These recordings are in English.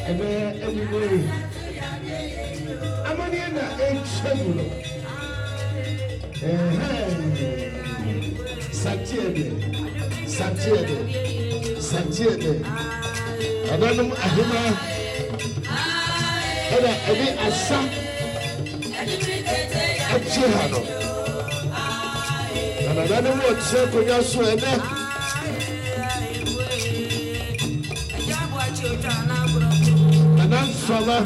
Anyway, I'm on the end of Santiago. And then Ahima, and then Asa, Achihano. And another word, Circle Yasu, and then Fama,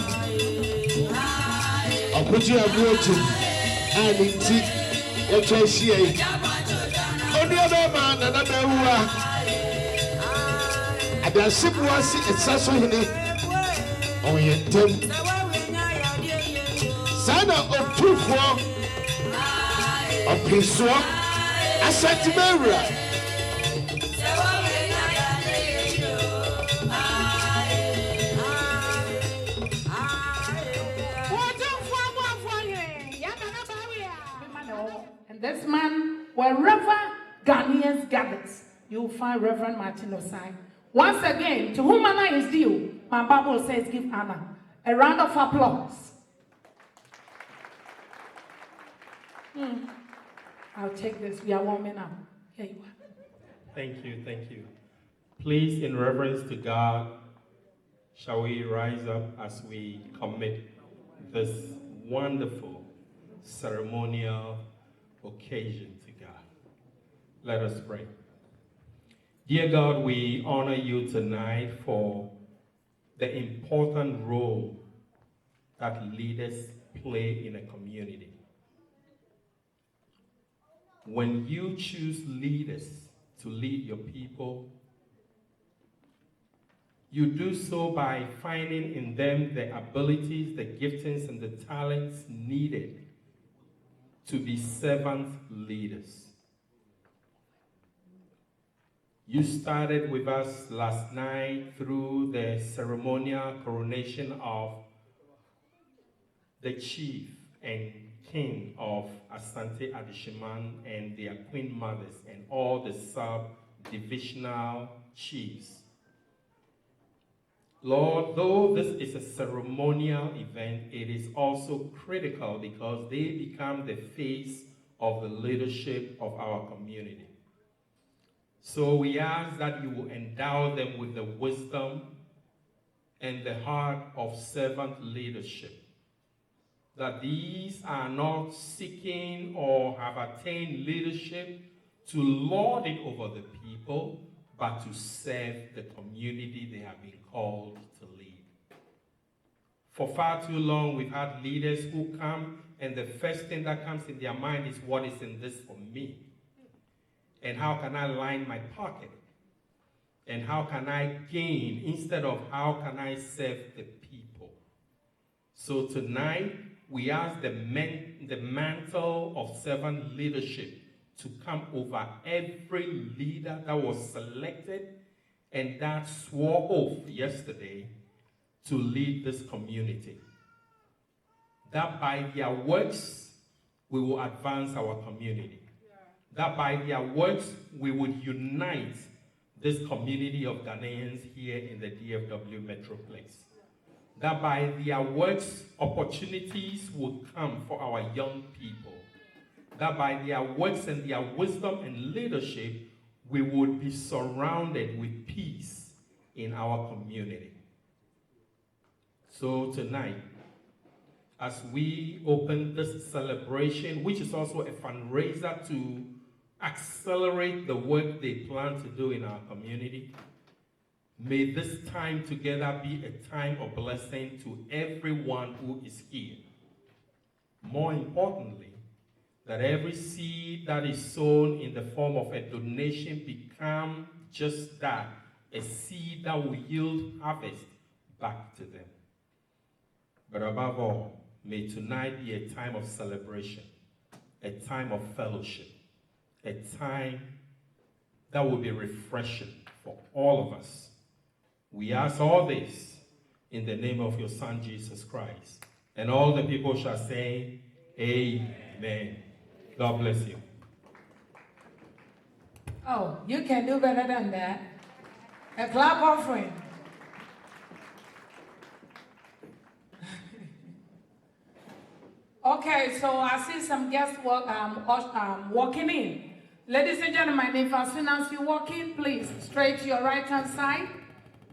I'll put you a water and in tea, what I see. Only other man and another one. And the ship was it's also in it. Oh, yeah, Sana of 2-4 of Piswa, Asante Adehyeman. And this man, wherever Ghanaians gathered, you'll find Reverend Martin Osai. Once again, to whom honor is due, my Bible says give honor. A round of applause. I'll take this. We are warming up. Here you are. Thank you, thank you. Please, in reverence to God, shall we rise up as we commit this wonderful ceremonial occasion to God. Let us pray. Dear God, we honor you tonight for the important role that leaders play in a community. When you choose leaders to lead your people, you do so by finding in them the abilities, the giftings, and the talents needed to be servant leaders. You started with us last night through the ceremonial coronation of the chief and king of Asante Adehyeman and their queen mothers and all the sub-divisional chiefs. Lord, though this is a ceremonial event, it is also critical because they become the face of the leadership of our community. So we ask that you will endow them with the wisdom and the heart of servant leadership, that these are not seeking or have attained leadership to lord it over the people, but to serve the community they have been called to lead. For far too long, we've had leaders who come, and the first thing that comes in their mind is, what is in this for me? And how can I line my pocket? And how can I gain instead of how can I serve the people? So tonight, we ask the mantle of servant leadership to come over every leader that was selected and that swore oath yesterday to lead this community. That by their works, we will advance our community. That by their works, we would unite this community of Ghanaians here in the DFW Metroplex. That by their works, opportunities will come for our young people. That by their works and their wisdom and leadership, we would be surrounded with peace in our community. So tonight, as we open this celebration, which is also a fundraiser to accelerate the work they plan to do in our community, may this time together be a time of blessing to everyone who is here. More importantly, that every seed that is sown in the form of a donation become just that, a seed that will yield harvest back to them. But above all, may tonight be a time of celebration, a time of fellowship, a time that will be refreshing for all of us. We ask all this in the name of your Son, Jesus Christ. And all the people shall say, Amen. God bless you. Oh, you can do better than that. A clap offering. Okay, so I see some guests walking in. Ladies and gentlemen, if as soon as you walk in, please, straight to your right-hand side.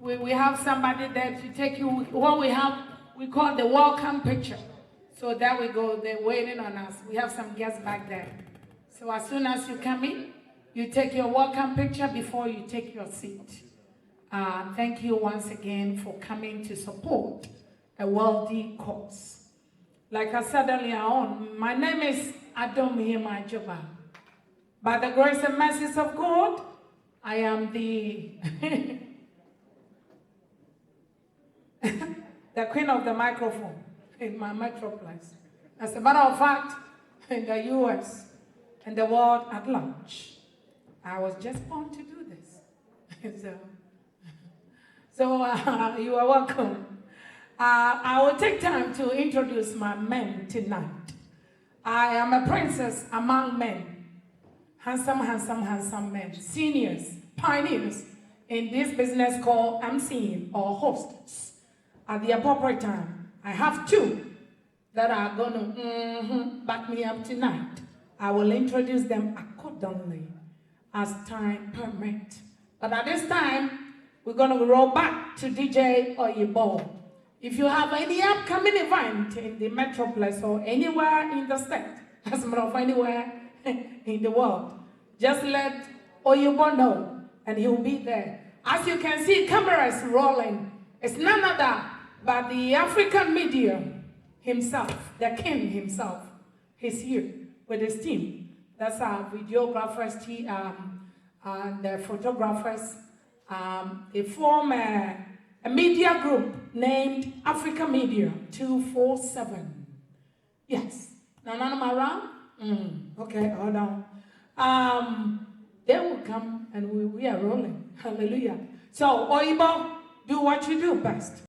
We have somebody there to take you. What we call the welcome picture. So there we go, they're waiting on us. We have some guests back there. So as soon as you come in, you take your welcome picture before you take your seat. Thank you once again for coming to support a worthy cause. Like I said earlier on, my name is Adehyeman. By the grace and mercies of God, I am the the queen of the microphone in my metropolis. As a matter of fact, in the US and the world at large, I was just born to do this. so you are welcome. I will take time to introduce my men tonight. I am a princess among men. Handsome men. Seniors, pioneers in this business called emceeing or hosts. At the appropriate time, I have two that are going to back me up tonight. I will introduce them accordingly as time permits. But at this time, we're going to roll back to DJ Oyibo. If you have any upcoming event in the metropolis or anywhere in the state, as a matter of anywhere in the world, just let Oyibo know and he'll be there. As you can see, cameras rolling. It's none other but the African media himself, the king himself. He's here with his team. That's our videographers and the photographers. They form a media group named Afrika Media247. Yes. Now, none of them around? Okay, hold on. They will come and we are rolling. Hallelujah. So, Oyibo, do what you do best.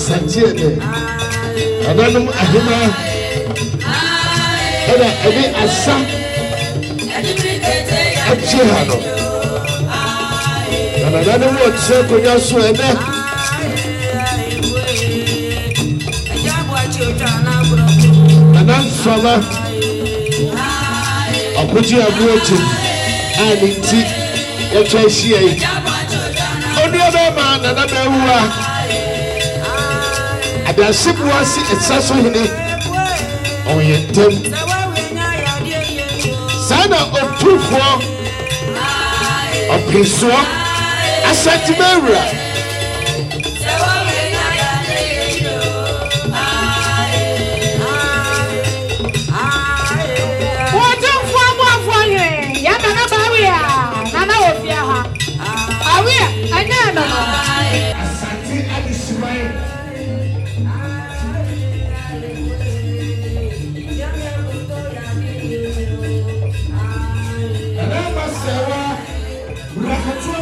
Santiago. Ananum ahima. Eda ebi asa. Achihano. Ananum wotse konya so ene. Anan fama. Akuji abuochi. Ani ti yetwa hia yi. Oni obema na na bewua. Adasibuasi etsaso hene. Oyentem. Sana otufo. Opiso. Asante Mewura. Asante Adehyeman. Anamba sewa rakatwa.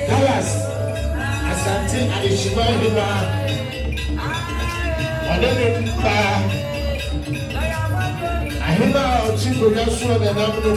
Dallas. Asante Adehyeman hima. Odene mpa. Ahima ochigo yasua na namno.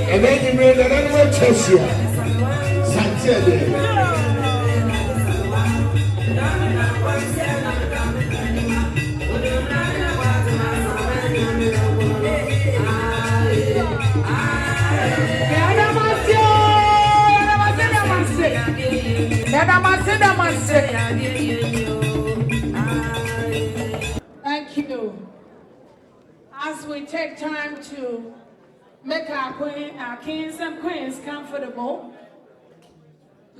And then you made another chest here. Santiago. Thank you. As we take time to make our kings and queens comfortable,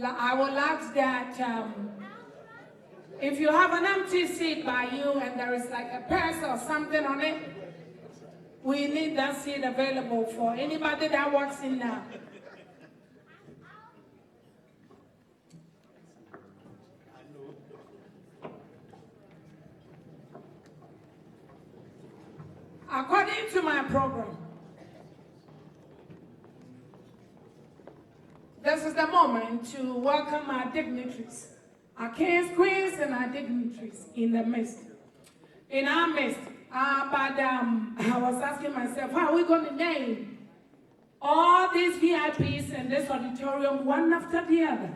I will ask that if you have an empty seat by you and there is like a purse or something on it, we need that seat available for anybody that walks in now. According to my program, this is the moment to welcome our dignitaries, our kings, queens, and our dignitaries in the midst. In our midst, I was asking myself, how are we going to name all these VIPs in this auditorium one after the other?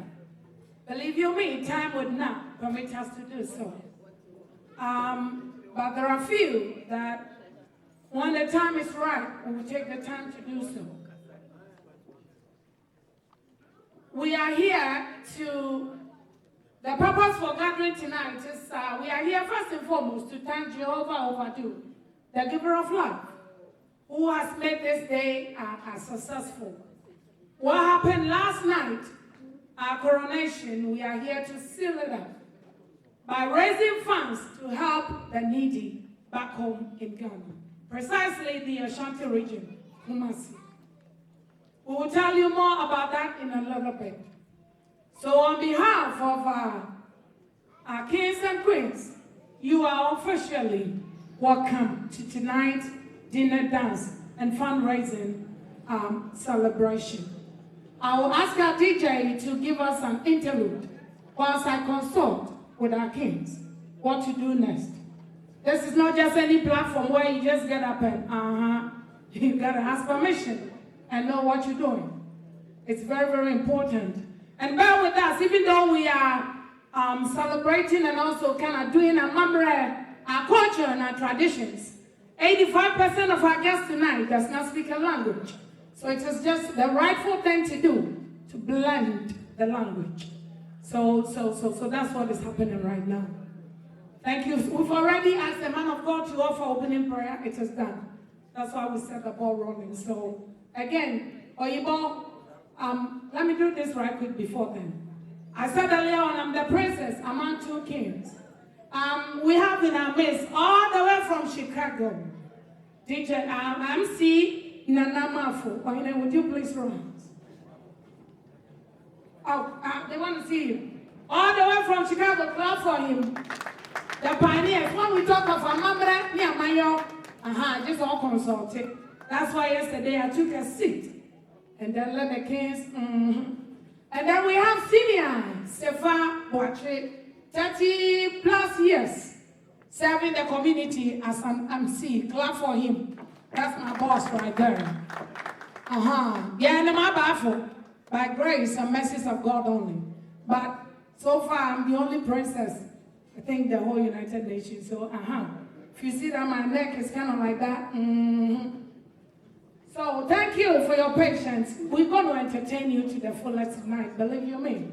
Believe you me, time would not permit us to do so. But there are few that when the time is right, we will take the time to do so. We are here to, the purpose for gathering tonight is we are here first and foremost to thank Jehovah Overdue, the giver of life, who has made this day successful. What happened last night, our coronation, we are here to seal it up by raising funds to help the needy back home in Ghana, precisely the Ashanti region, Kumasi. We will tell you more about that in a little bit. So on behalf of our kings and queens, you are officially welcome to tonight's dinner dance and fundraising celebration. I will ask our DJ to give us an interlude whilst I consult with our kings what to do next. This is not just any platform where you just get up and you gotta ask permission and know what you're doing. It's very, very important. And bear with us, even though we are celebrating and also kind of doing our culture and our traditions, 85% of our guests tonight does not speak a language. So it is just the rightful thing to do, to blend the language. So that's what is happening right now. Thank you. We've already asked the man of God to offer opening prayer. It is done. That's why we set the ball rolling. So again, Oyibo, let me do this right quick before then. I said earlier on, I'm the princess among two kings. We have in our midst, all the way from Chicago, DJ MC Nana Mafo. Would you please rise? Oh, they want to see you. All the way from Chicago, clap for him. The pioneers, when we talk of Amamre, near Mayo, just all consulted. That's why yesterday I took a seat and then let the kings. And then we have senior Sefa Boatre, 30 plus years serving the community as an MC. Clap for him. That's my boss right there. Yeah, and my baffle by grace and mercies of God only. But so far I'm the only princess. I think the whole United Nations. So if you see that my neck is kind of like that. So thank you for your patience. We're going to entertain you to the fullest tonight, believe you me.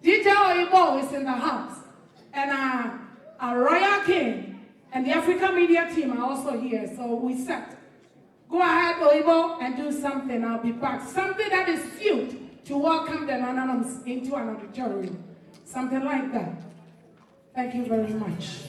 DJ Oyibo is in the house. And our Royal King and the Afrika Media team are also here. So we set. Go ahead, Oyibo, and do something. I'll be back. Something that is cute to welcome the Nananums into an auditorium. Something like that. Thank you very much.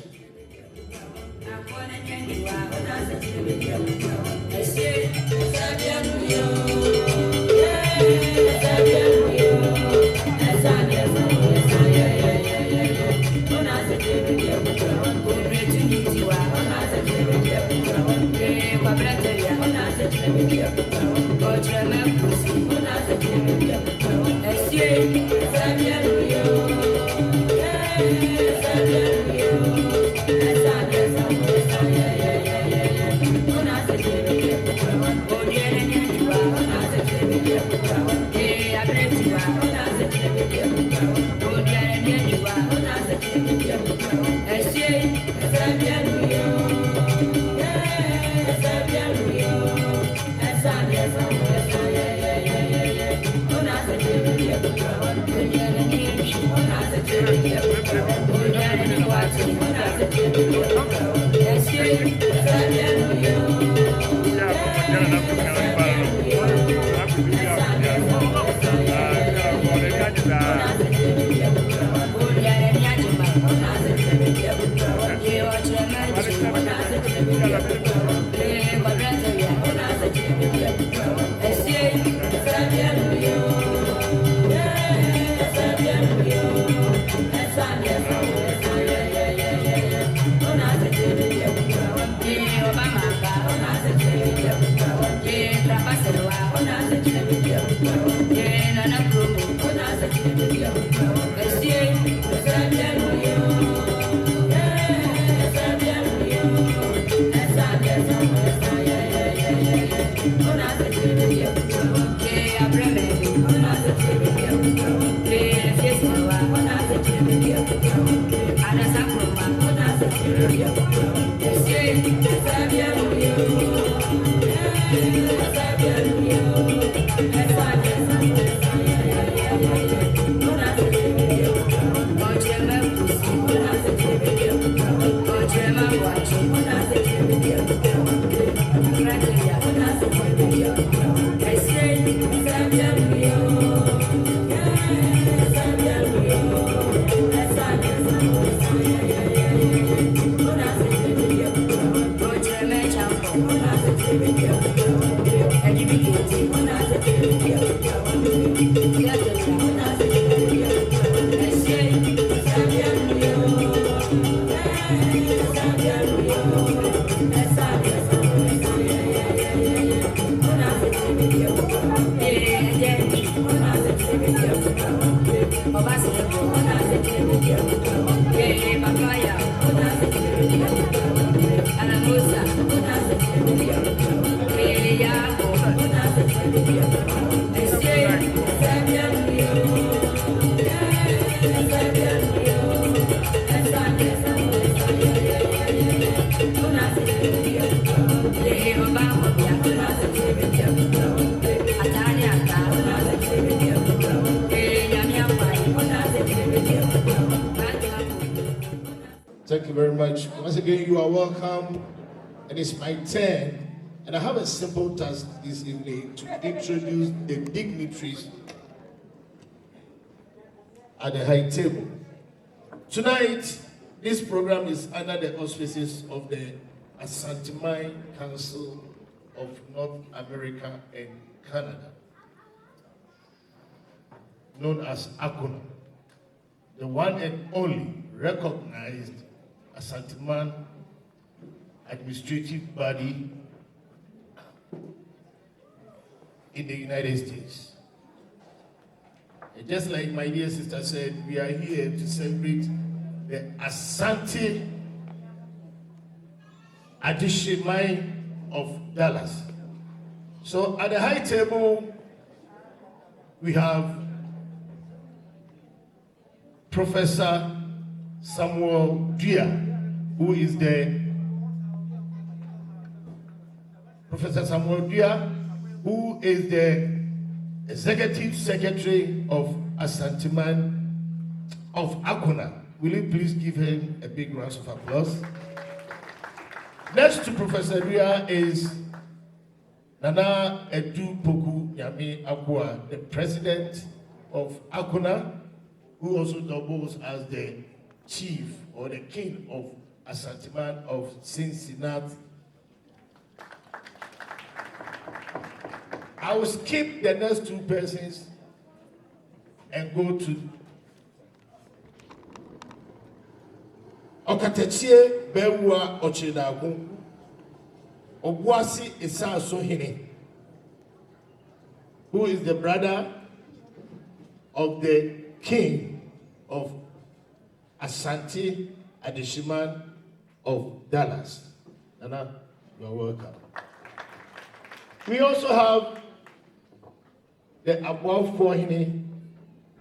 Thank you very much. Once again, you are welcome. And it's my turn. And I have a simple task this evening to introduce the dignitaries at the high table. Tonight, this program is under the auspices of the Asante Council of North America and Canada, known as ACONA, the one and only recognized Asante administrative body in the United States. And just like my dear sister said, we are here to celebrate the Asante Adehyeman of Dallas. So at the high table, we have Professor Samuel Dua, who is the Executive Secretary of Asante of ACONA. Will you please give him a big round of applause? Next to Professor Dua is Nana Edu Poku Nyame Akua, the President of ACONA, who also doubles as the Chief or the King of Asante of Cincinnati. I will skip the next two persons and go to Okatechie Bewa Ochedagu Obuasi Isasohine, who is the brother of the King of Asante Adehyeman of Dallas. Nana, you are welcome. We also have the above foreign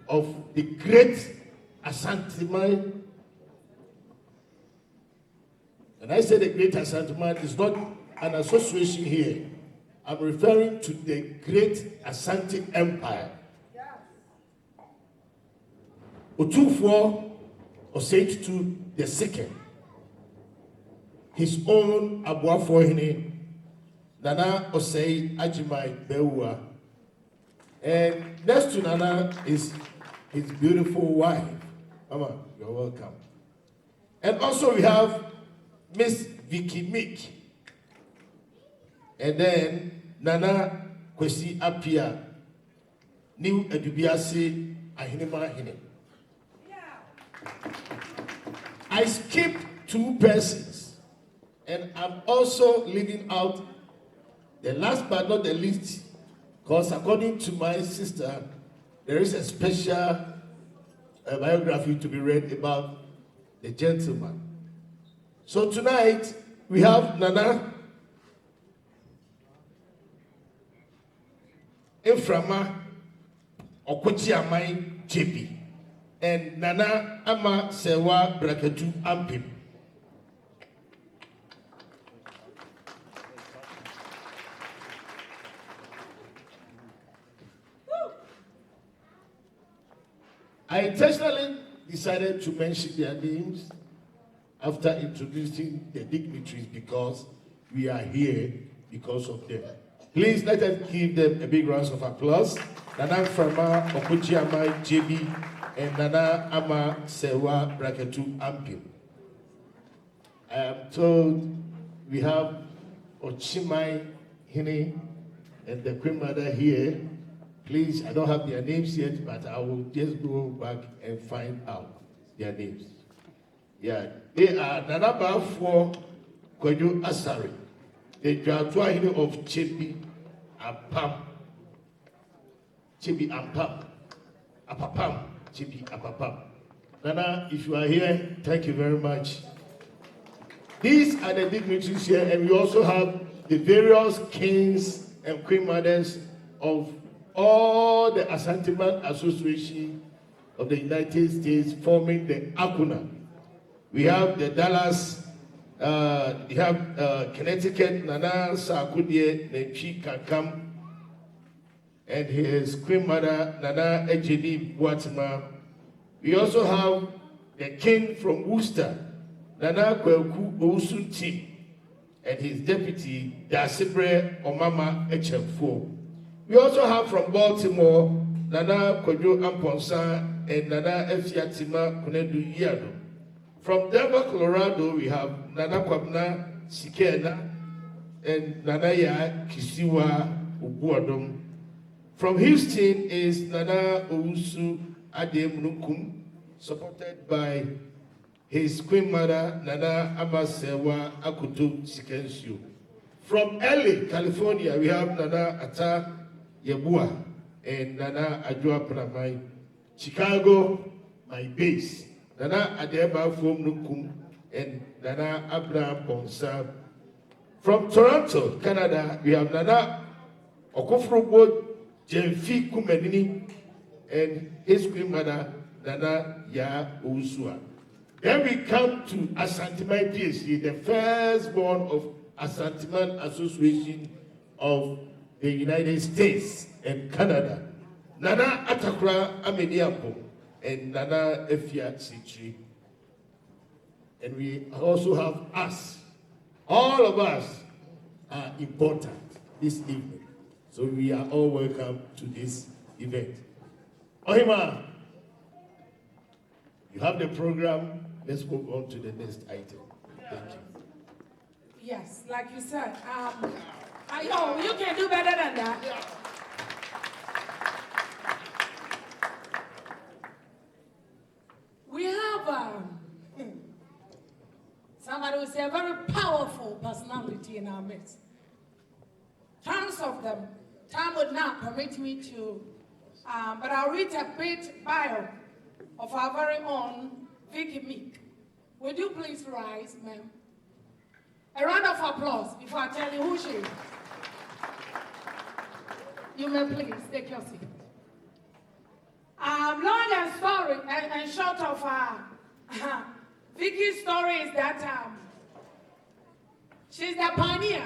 of the great Asante. And I say the great Asante is not an association here. I'm referring to the great Asante Empire. Otufo Oseitu the second, his own Abuafohene, Nana Osei Ajimai Beua. And next to Nana is his beautiful wife. Mama, you're welcome. And also we have Miss Vicky Mick. And then Nana Kwesi Apia, New Edubiasi Ahinema Hine. I skipped two persons, and I'm also leaving out the last but not the least, because according to my sister, there is a special biography to be read about the gentleman. So tonight, we have Nana Eframa Okuchi Amai JP, and Nana Ama Sewa Brakatu Ampim. I intentionally decided to mention their names after introducing the dignitaries because we are here because of them. Please let us give them a big round of applause. Nana Frama Okuchi Amai JB and Nana Ama Sewa Braketu Ampim. I am told we have Ochimai Hine and the Queen Mother here. Please, I don't have their names yet, but I will just go back and find out their names. Yeah, they are Nanaba for Kwedu Asari, the Jatuahine of Chibi and Pam. Chibi and Pam. Apapam. Chibi Apapam. Nana, if you are here, thank you very much. These are the dignitaries here, and we also have the various kings and queen mothers of all the Asante Association of the United States forming the ACUNA. We have the Dallas, we have Connecticut, Nana Sakudie Nenchi Kankam, and his queen mother, Nana Ejeni Buatima. We also have the king from Worcester, Nana Kweku Ousunti, and his deputy, Dasibre Omama Echemfo. We also have from Baltimore, Nana Kojo Amponsa and Nana Efiatima Kunedu Yado. From Denver, Colorado, we have Nana Kwabna Sikena and Nana Ya Kisiwa Ubuadom. From Houston is Nana Ousu Adehyeman, supported by his queen mother, Nana Amasewa Akutu Sikenshu. From LA, California, we have Nana Ata Yebua and Nana Adjoa Pramai. Chicago, my base, Nana Adeba Fomnukum and Nana Abraham Ponsa. From Toronto, Canada, we have Nana Okofrobo Jemfi Kumenini and his queen mother, Nana Ya Usua. Then we come to Asante PhD, the firstborn of Asante Association of the United States and Canada. Nana Atakra Amediapo and Nana Efia Sitri. And we also have us. All of us are important this evening. So we are all welcome to this event. Ohima, you have the program. Let's move on to the next item. Thank you. Yes, like you said, you can do better than that. Yeah. We have somebody who is a very powerful personality in our midst. Tons of them. Time would not permit me to, but I'll read a bit bio of our very own Vicky Meek. Would you please rise, ma'am? A round of applause before I tell you who she is. You may please take your seat. Long and story and short of Vicky's story is that she's the pioneer,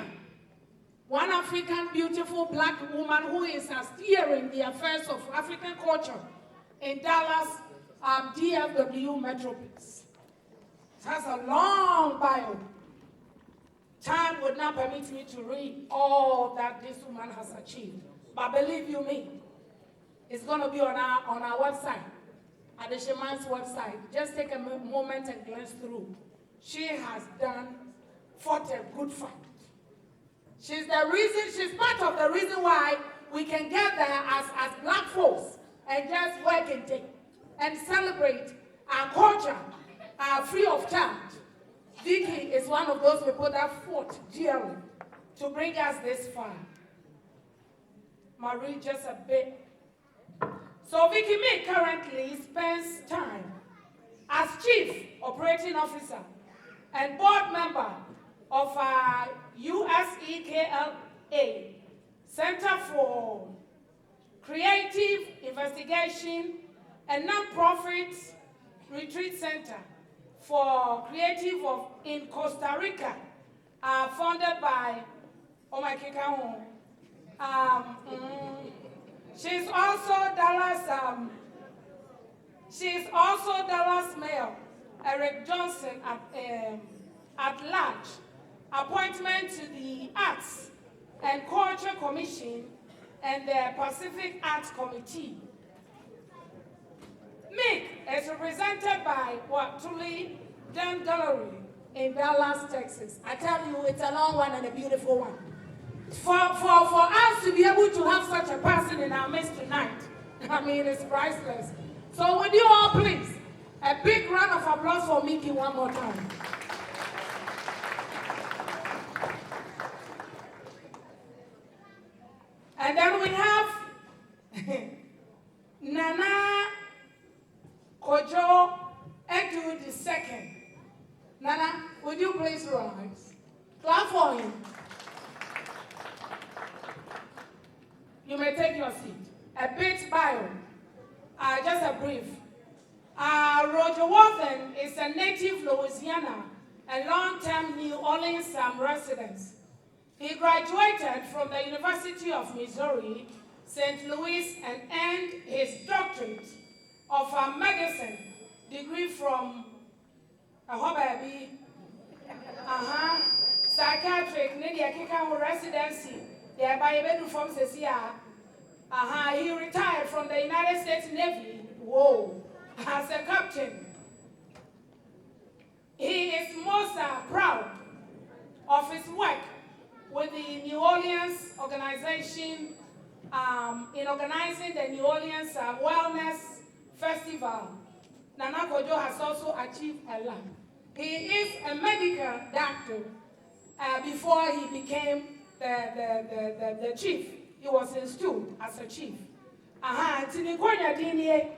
one African beautiful black woman who is steering the affairs of African culture in Dallas, DFW Metropolis. It has a long bio. Time would not permit me to read all that this woman has achieved. But believe you me, it's going to be on our website, Adehyeman's website. Just take a moment and glance through. She has fought a good fight. She's part of the reason why we can get there as black folks and just work and celebrate our culture free of charge. Vicky is one of those people that fought dearly to bring us this far. Marie, just a bit. So Vicky Meek currently spends time as Chief Operating Officer and Board Member of USEKLA, Center for Creative Investigation, a non-profit retreat center for creative in Costa Rica, funded by she's also Dallas Mayor Eric Johnson at large. Appointment to the Arts and Culture Commission and the Pacific Arts Committee. MIC is represented by Tuli Dan Gallery in Dallas, Texas. I tell you, it's a long one and a beautiful one. For us to be able to have such a person in our midst tonight, I mean, it's priceless. So would you all please, a big round of applause for Mickey one more time. And then we have Nana Kojo Edu II. Nana, would you please rise? Clap for him. You may take your seat. A bit bio, just a brief. Roger Wathen is a native Louisiana and long-term New Orleans resident. He graduated from the University of Missouri, St. Louis, and earned his doctorate of medicine degree from psychiatric residency. He retired from the United States Navy. Whoa, as a captain. He is most proud of his work with the New Orleans organization in organizing the New Orleans Wellness Festival. Nana Kojo has also achieved a lot. He is a medical doctor before he became the chief. He was installed as a chief. Tinikonya Dinie,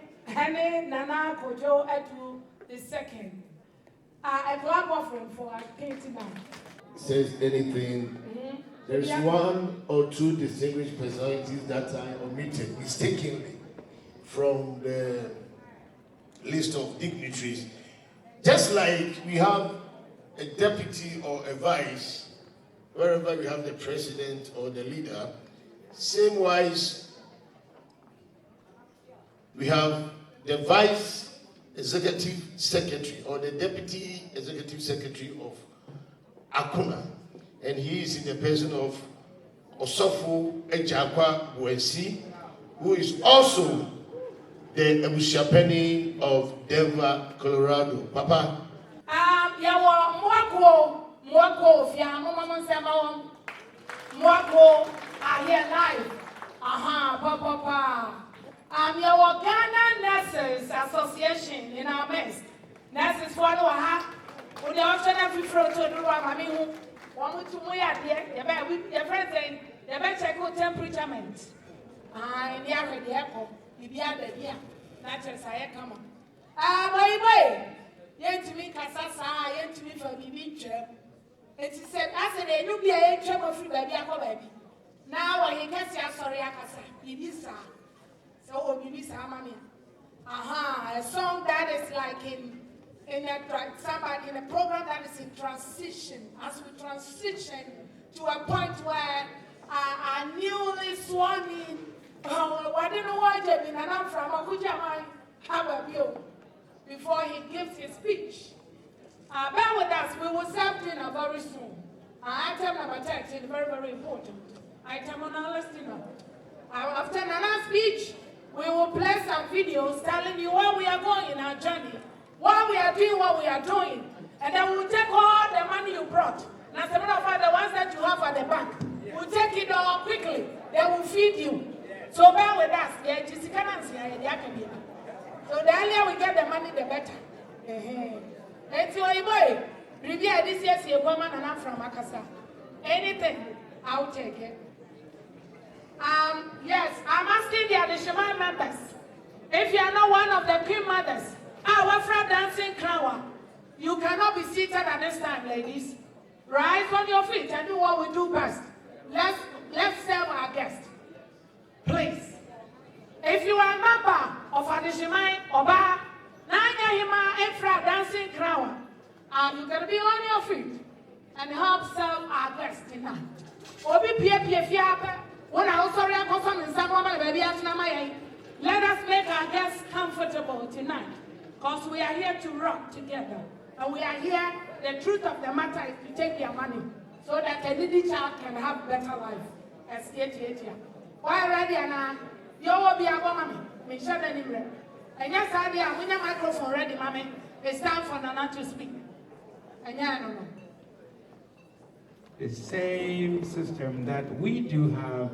Nana Kojo Edu II. A club offering for painting now. Says anything. There's one or two distinguished personalities that I omitted mistakenly from the list of dignitaries. Just like we have a deputy or a vice, wherever we have the president or the leader, same wise, we have the vice executive secretary or the deputy executive secretary of Akuna, and he is in the person of Osofo Ejakwa Buensi, who is also the Ebushapeni of Denver, Colorado. Papa. Yawa mwako fia mama nsema mwako here live. Papa. Yawa Ghana Nurses Association in our midst. Nurses for we the option of free to do mami one to mo ya de your friends saying you better check out temperature. In the area the echo, you be at the year. Naturally, I come on. Boy. Yet to me, Casasa, yet to me for me, and she said, I said, you be a trouble free baby. Now, when he gets here, sorry, I can say, it is so, it is mammy. A song that is like in somebody in a program that is in transition, as we transition to a point where a newly sworn in. I don't know why Jebin and I'm from Akujamai have a view before he gives his speech. Bear with us, we will serve dinner very soon. Item number 10 is very, very important. Item on our list dinner. After Nana's speech, we will play some videos telling you where we are going in our journey, why we are doing what we are doing, and then we will take all the money you brought. And as a matter of fact, the ones that you have at the bank, we'll take it all quickly. They will feed you. So bear with us. So the earlier we get the money, the better. And so review this year's woman and I'm from Makasa. Anything, I'll take it. Yes, I'm asking the additional members. If you are not one of the queen mothers, our friend dancing crown, you cannot be seated at this time, ladies. Rise on your feet and do what we do best. Let's serve our guests. Please. If you are a member of Adehyeman Oba, Nanya Hima Efra Dancing Crown, you can be on your feet and help serve our guests tonight. Obi Pia Fiapa, when I also reconfirm in some woman, baby, let us make our guests comfortable tonight, because we are here to rock together. And we are here, the truth of the matter is to take their money so that a needy child can have better life. As why ready and you will be a woman, me shut anywhere. And yes, I am with your microphone ready, mommy. It's time for Nana to speak. And yeah, I don't know. The same system that we do have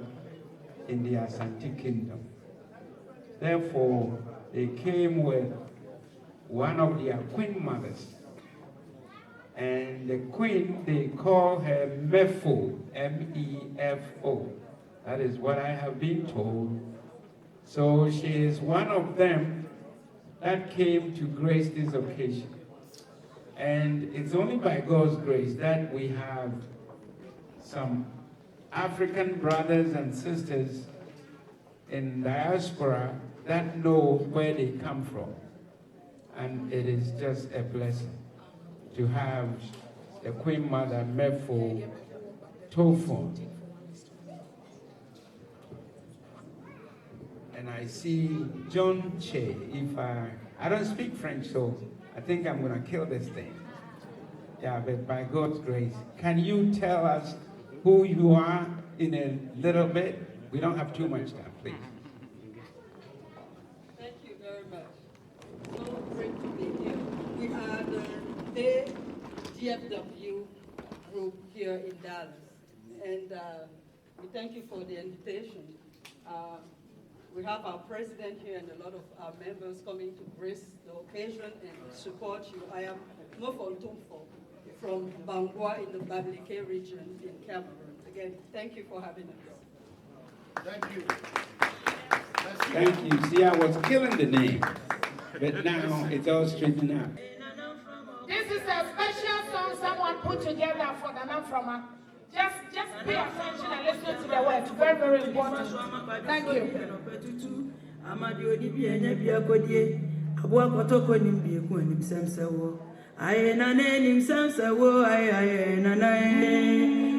in the Asante Kingdom. Therefore, they came with one of their queen mothers. And the queen, they call her Mefo, M-E-F-O. That is what I have been told. So she is one of them that came to grace this occasion. And it's only by God's grace that we have some African brothers and sisters in diaspora that know where they come from. And it is just a blessing to have the Queen Mother Mefo Tofon. And I see John Che. If I don't speak French, so I think I'm gonna kill this thing. Yeah, but by God's grace, can you tell us who you are in a little bit? We don't have too much time, please. Thank you very much. So great to be here. We are the DFW group here in Dallas, and we thank you for the invitation. We have our president here and a lot of our members coming to grace the occasion and support you. I am Mofo Tumfo from Bangwa in the Babilike region in Cameroon. Again, thank you for having us. Thank you. Thank you. See, I was killing the name, but now it's all straightened out. This is a special song someone put together for the Namframa. Just pay attention and listen to the words. Very, very important. Thank you.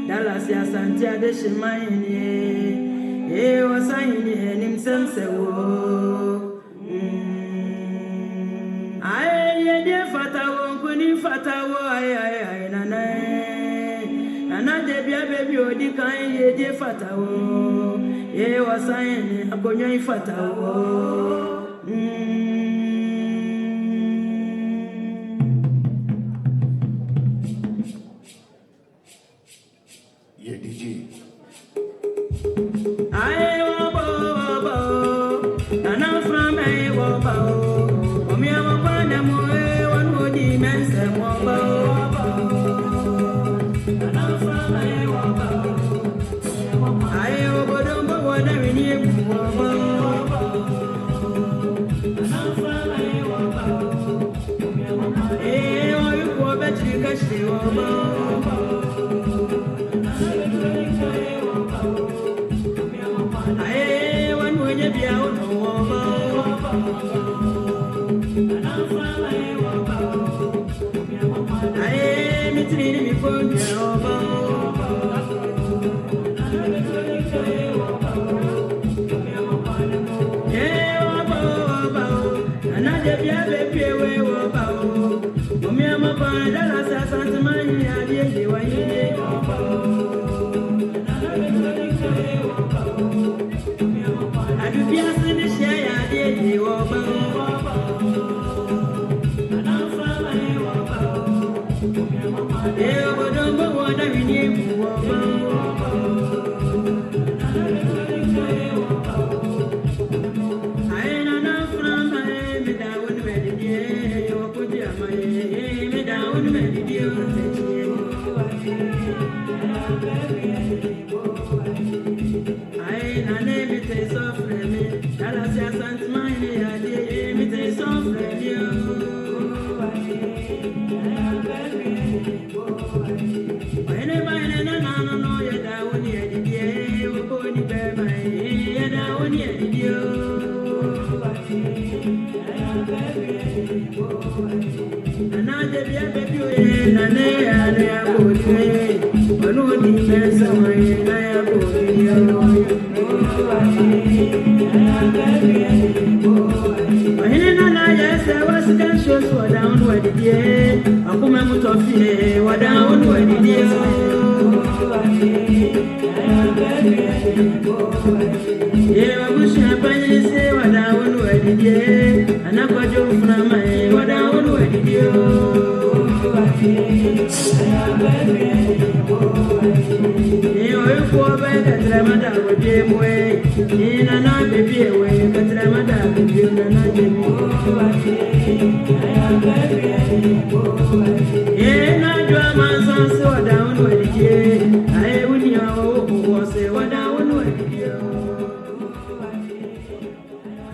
Dallas Asante Adehyeman wasayini enim semsewo ye fatawo kuni fatawo nana debia baby odi kan ye fatawo ye wasayini akonyo fatawo Yeah, DJ. No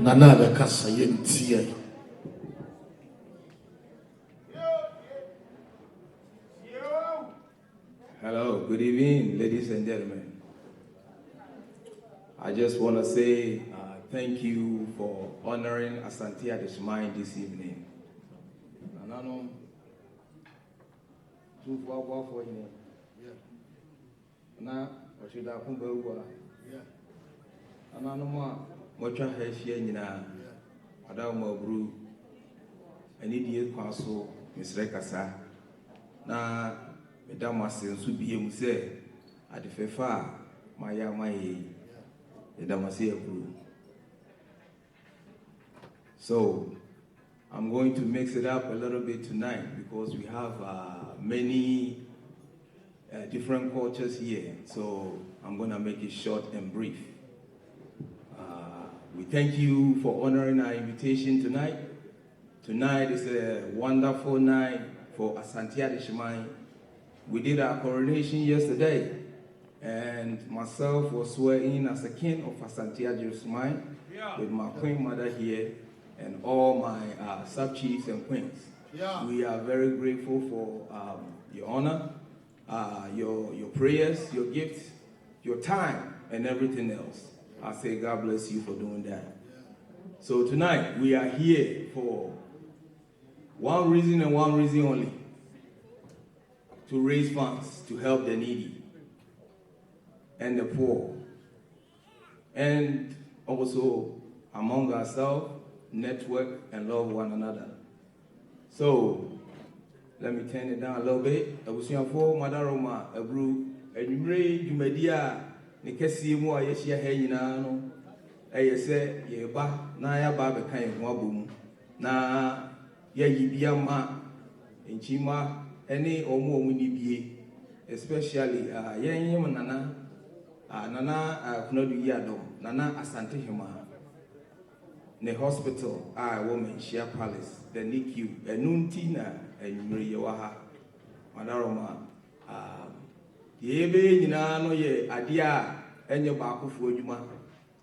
Nana Bekasa Yentia. Hello, good evening, ladies and gentlemen. I just want to say thank you for honoring Asante Adehyeman this evening. Madam Asensu biem say adefefa maya maye edamase approve. So I'm going to mix it up a little bit tonight because we have many different cultures here. So I'm going to make it short and brief. We thank you for honoring our invitation tonight. Tonight is a wonderful night for Asante Adehyeman. We did our coronation yesterday, and myself was sworn in as the king of Asante Adehyeman with my queen mother here and all my sub-chiefs and queens. We are very grateful for your honor, your prayers, your gifts, your time, and everything else. I say God bless you for doing that. So tonight, we are here for one reason and one reason only: to raise funds to help the needy and the poor, and also among ourselves, network and love one another. So let me turn it down a little bit. Abusuafo Madaroma Abru Enyumre Jumedia Nikesi mu a yeshia ha nyina no eyese yeba na ya ba be kan ho abom na ya yibia ma enchima ene omo ni bie, especially yen nana Kunadu Yadom Nana Asante Adehyeman ne hospital woman Shia Palace the NICU enuntina enyumre yewaha Madaroma yebe nyina no ye ade a enye baakofo adwuma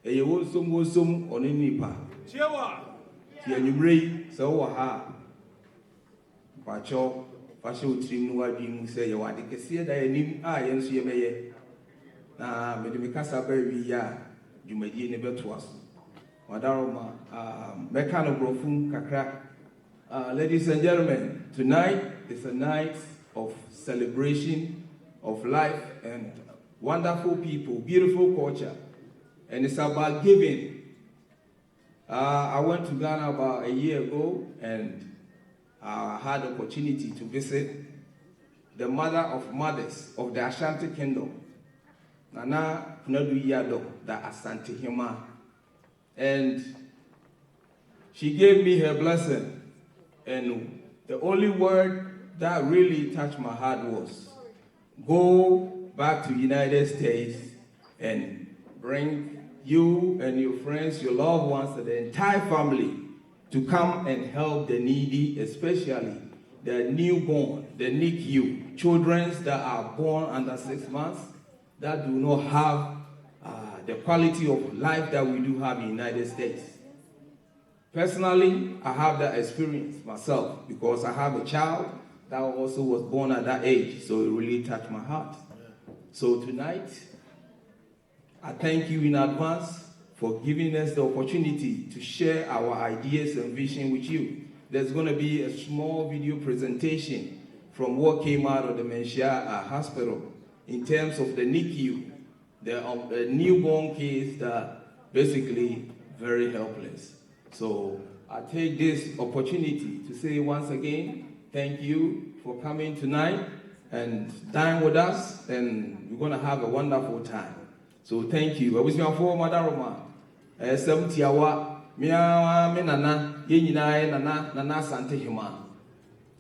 eye wonsom ono nipa chewa ti enyumre se wo ha pacho fashe utrim no wadwi mu se ye wade kese da anim a ye nso ye beye na me de mikasa ba wi ya dwumadie ne beto aso Madaroma meka no brofum kakra. Ladies and gentlemen, tonight is a night of celebration of life and wonderful people, beautiful culture, and it's about giving. I went to Ghana about a year ago, and I had the opportunity to visit the mother of mothers of the Ashanti Kingdom, Nana Kunadu Yado, the Asante Adehyeman, and she gave me her blessing, and the only word that really touched my heart was, go back to the United States and bring you and your friends, your loved ones, and the entire family to come and help the needy, especially the newborn, the NICU, children that are born under 6 months that do not have the quality of life that we do have in the United States. Personally, I have that experience myself because I have a child that also was born at that age, so it really touched my heart. So tonight, I thank you in advance for giving us the opportunity to share our ideas and vision with you. There's going to be a small video presentation from what came out of the Menshia hospital in terms of the NICU, the newborn kids that basically very helpless. So I take this opportunity to say once again, thank you for coming tonight and dine with us, and we're going to have a wonderful time. So thank you. I wish you for Madaroma. 70 hour, Mia Menana, Yenina, Nana Asante Adehyeman.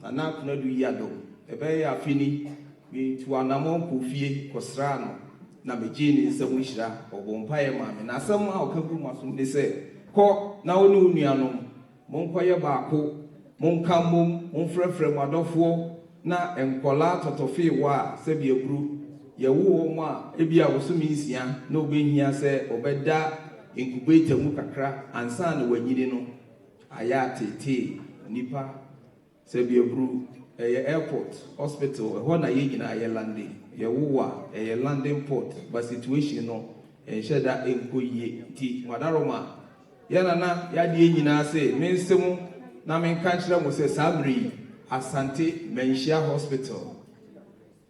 Nana Kunadu Yado, Ebea Fini, we to Anamon Kufie, Cosrano, Namijini, Samishra, or Bompire Mammy. Now somehow Kabu Masum, they say, Ko, now Nunianum, Monquaya Bako, Moncamum, Monfrefre Madofo, na Encola Totofe wa, Sebia Group, Yawu Ma, Ebia was Sumisia, no being here, say, Obeda. Incubator mukakra ansana wanyidino ayate nipa sebia bru airport hospital hona yegina aye landing yewuwa landing port but situation no ensheda enkoyie ti madaroma yana yade nyina se mensemu na menkanchira mo se sabri Asante Menshia Hospital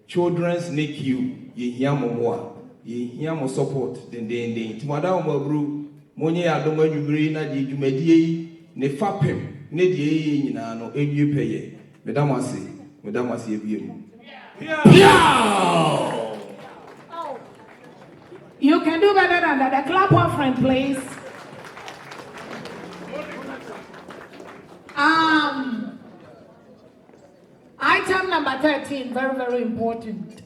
Children's NICU yehia momoa yehia mo support den ti madaroma bru monye adoma nwumiri na di dwumadie ne fapem ne die nyina no enwie peye medamase ebiem. You can do better than that. A clap for friend, please. Item number 13, very, very important.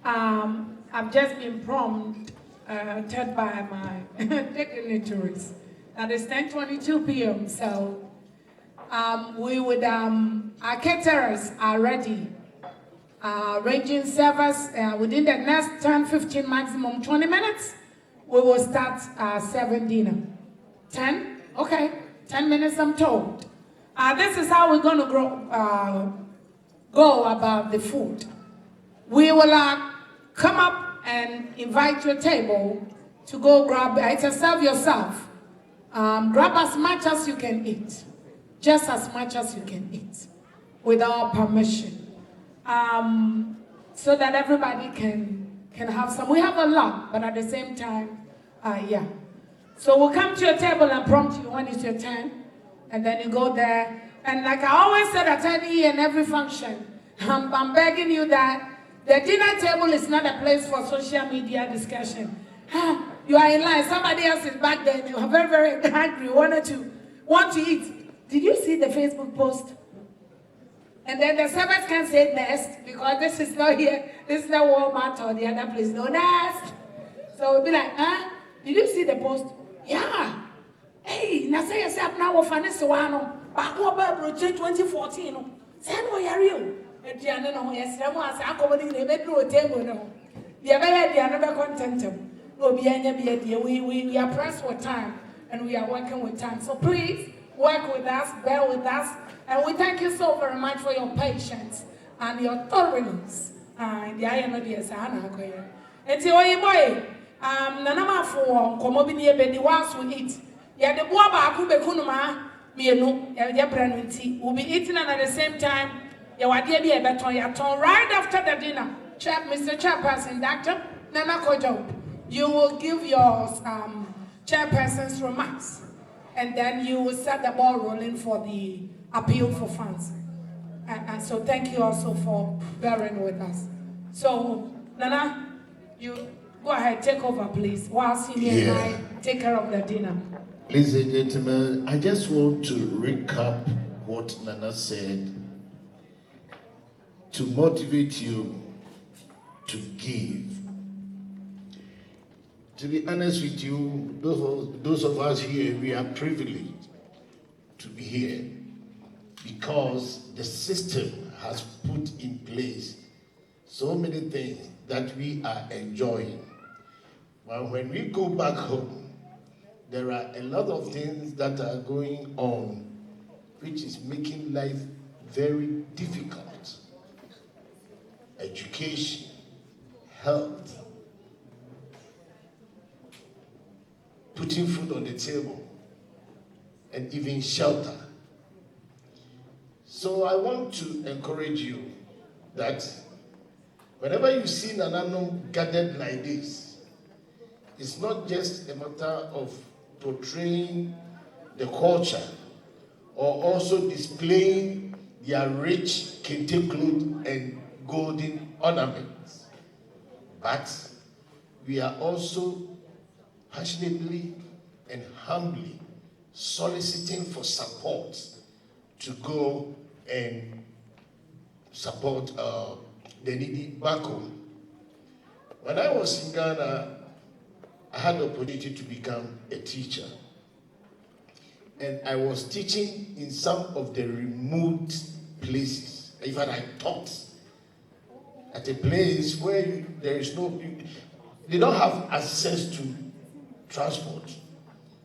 I've just been prompted by my dignitaries. That is 10:22 p.m. So we would, our caterers are ready. Ranging service within the next 10-15 maximum 20 minutes, we will start serving dinner. 10? Okay, 10 minutes I'm told. This is how we're going to go about the food. We will come up and invite your table to go grab it and serve yourself. Grab as much as you can eat. Just as much as you can eat. With our permission. So that everybody can have some. We have a lot, but at the same time, yeah. So we'll come to your table and prompt you when it's your turn. And then you go there. And like I always said at any and every function, I'm begging you that the dinner table is not a place for social media discussion. You are in line, somebody else is back there, you are very, very hungry, want to eat. Did you see the Facebook post? And then the servers can say next, because this is not here, this is not Walmart or the other place, no next. So we'll be like, did you see the post? Yeah. Hey, now say yourself now, we're funny, so I know. Back over 2014, send me a real. And the other no, yes, I was accommodating the bedroom table. No, the other content. We are pressed for time and we are working with time. So please work with us, bear with us, and we thank you so very much for your patience and your thoroughness. And the I know the Asana. And so, boy, Nanama for Komobini Bedi once we eat. Yeah, the Boaba Kubekunuma, me no, your brand will be eating and at the same time. Right after the dinner, Mr. Chairperson, Dr. Nana Kojo, you will give your chairperson's remarks, and then you will set the ball rolling for the appeal for funds. And so thank you also for bearing with us. So, Nana, you go ahead, take over, please, while Senior and I take care of the dinner. Ladies and gentlemen, I just want to recap what Nana said to motivate you to give. To be honest with you, those of us here, we are privileged to be here because the system has put in place so many things that we are enjoying. But when we go back home, there are a lot of things that are going on which is making life very difficult. Education, health, putting food on the table, and even shelter. So I want to encourage you that whenever you see Nananum gathered like this, it's not just a matter of portraying the culture or also displaying their rich kente cloth and golden ornaments, but we are also passionately and humbly soliciting for support to go and support the needy back home. When I was in Ghana, I had the opportunity to become a teacher. And I was teaching in some of the remote places. In fact, I taught at a place where there is no, they don't have access to transport.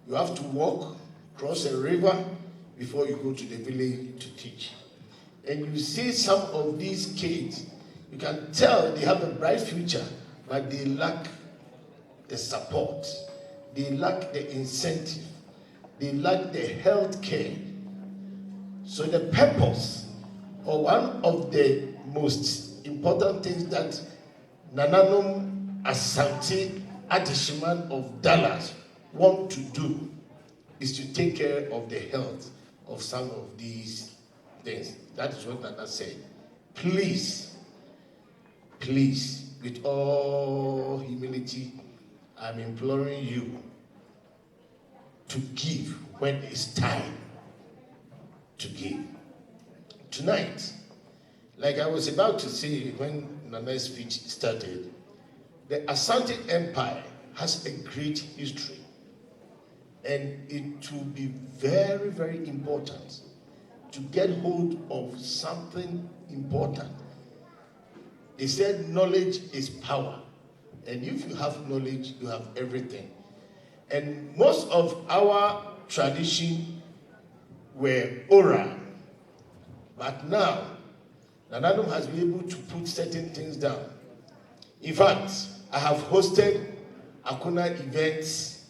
You have to walk, cross a river before you go to the village to teach. And you see some of these kids, you can tell they have a bright future, but they lack the support. They lack the incentive. They lack the health care. So the purpose, or one of the most important things that Nananom Asante Adehyeman of Dallas want to do is to take care of the health of some of these things. That is what Nana said. Please, please, with all humility, I'm imploring you to give when it's time to give. Tonight, like I was about to say when Nana's speech started, the Asante Empire has a great history. And it will be very, very important to get hold of something important. They said knowledge is power. And if you have knowledge, you have everything. And most of our tradition were oral. But now, Nananum has been able to put certain things down. In fact, I have hosted Akuna events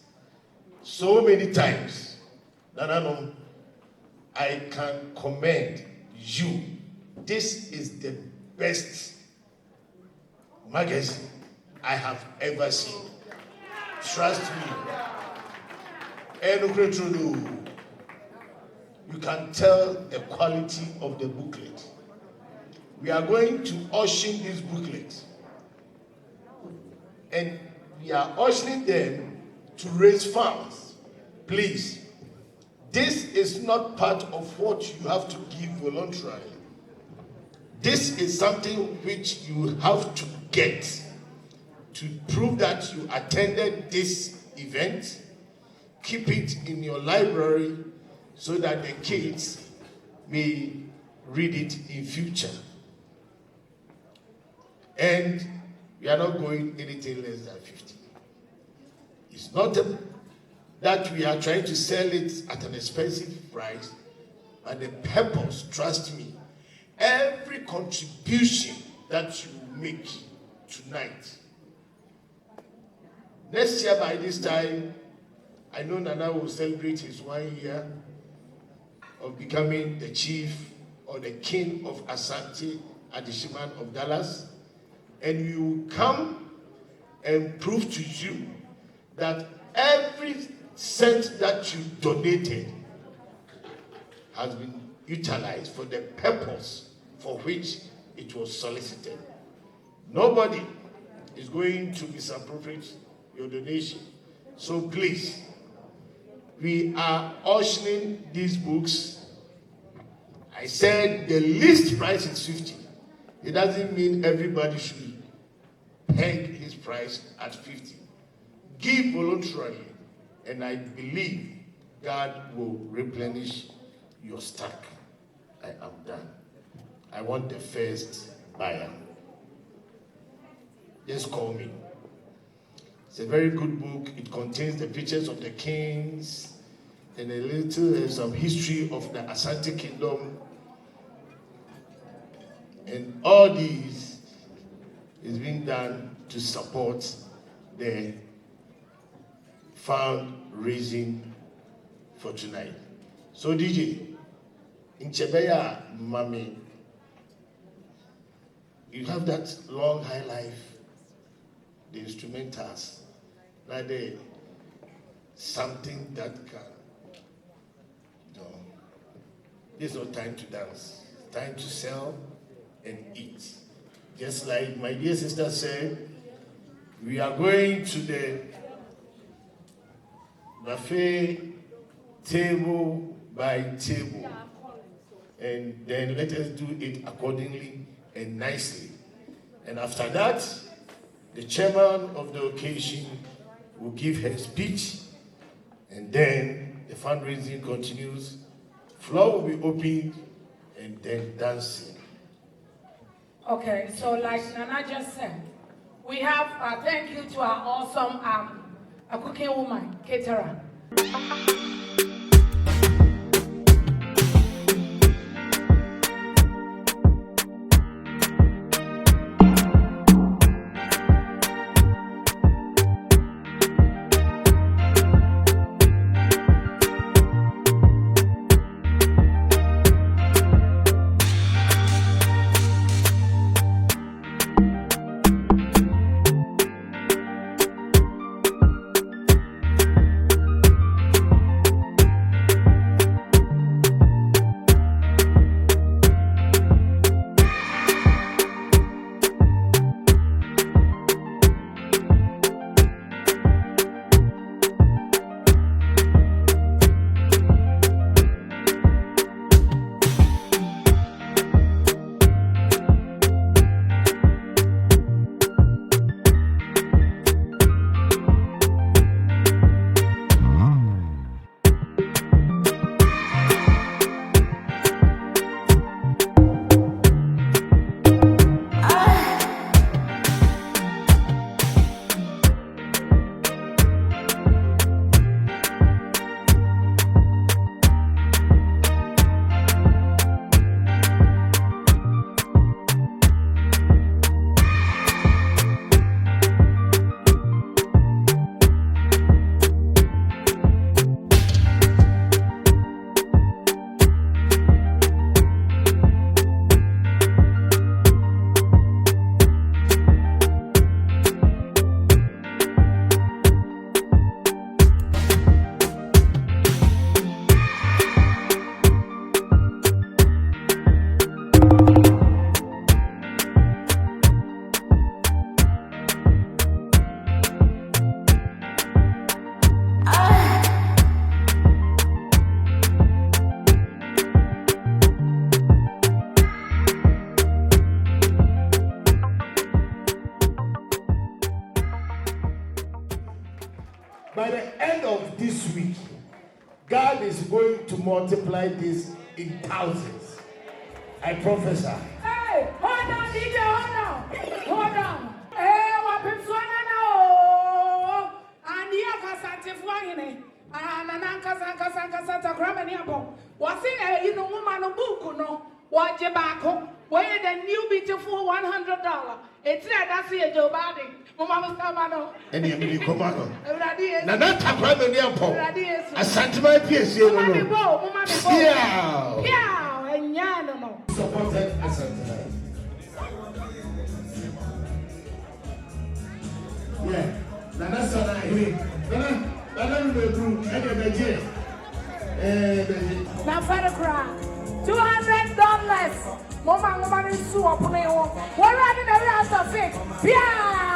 so many times. Nananum, I can commend you. This is the best magazine I have ever seen. Trust me. You can tell the quality of the booklet. We are going to auction this booklet. And we are auctioning them to raise funds. Please, this is not part of what you have to give voluntarily. This is something which you have to get to prove that you attended this event. Keep it in your library so that the kids may read it in future. And we are not going anything less than 50. It's not that we are trying to sell it at an expensive price, but the purpose, trust me, every contribution that you make tonight, next year by this time, I know Nana will celebrate his 1 year of becoming the chief or the king of Asante Adehyeman of Dallas, and we will come and prove to you that every cent that you donated has been utilized for the purpose for which it was solicited. Nobody is going to misappropriate your donation. So please, we are auctioning these books. I said the least price is 50. It doesn't mean everybody should peg his price at 50. Give voluntarily, and I believe God will replenish your stock. I am done. I want the first buyer. Just call me. It's a very good book. It contains the pictures of the kings and a little some history of the Asante Kingdom. And all these is being done to support the fundraising for tonight. So DJ, in Chebeya, Mami, you have that long high life, the instrumentals, like the something that can, you know, there's no time to dance, time to sell and eat. Just like my dear sister said, we are going to the buffet table by table, and then let us do it accordingly and nicely. And after that, the chairman of the occasion will give her speech, and then the fundraising continues. Floor will be opened, and then dancing. Okay, so like Nana just said, we have thank you to our awesome a cooking woman, caterer. By the end of this week, God is going to multiply this in thousands. I prophesy. Hey, hold on, DJ, hold on. Hey, what people now? And here, Asante Adehyeman. Nananka grab niabo. What's in you know woman book no? What you back home? Where the new beautiful $100? It's that's here, Joe Body. Mama Samano. And you mean commando. Now that's a grab niabo. Asante my PS. Yeah. Yeah, and no. Supported Asante. Yeah. That's what I hear. Now for the crowd, $200. Mama is so up on me. We're running the rest of it. Yeah.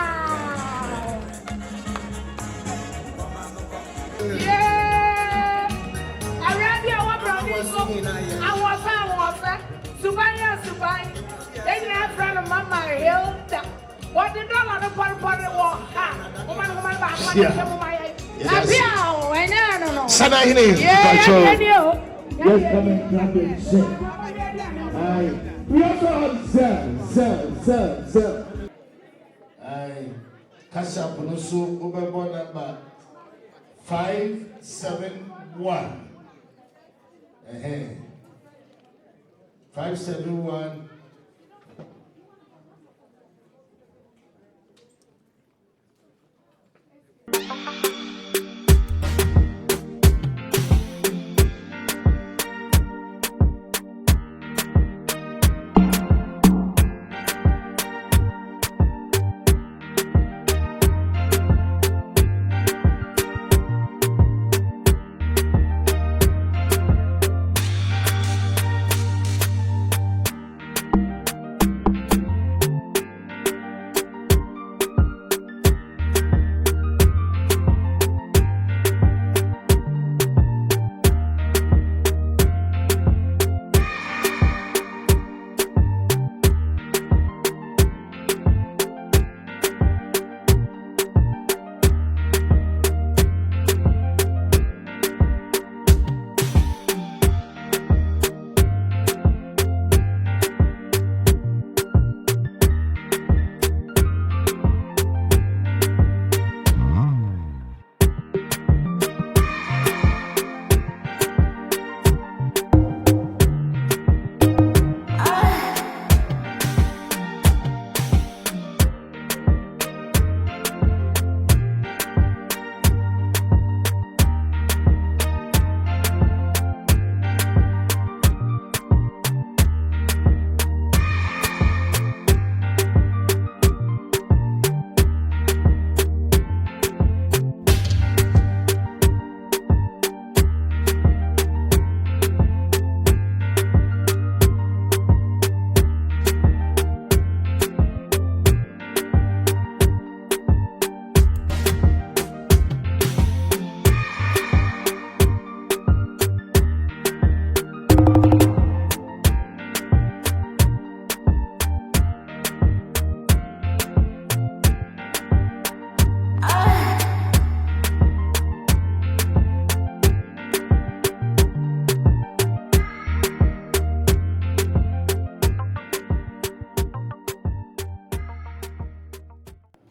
I read your brownie. I was Subaya. Then you have friend of Mama Hill. What the dollar the party walk? Woman back. Sana hini. We also have Zell. Kasha Punusu Ubebo number 571. 571.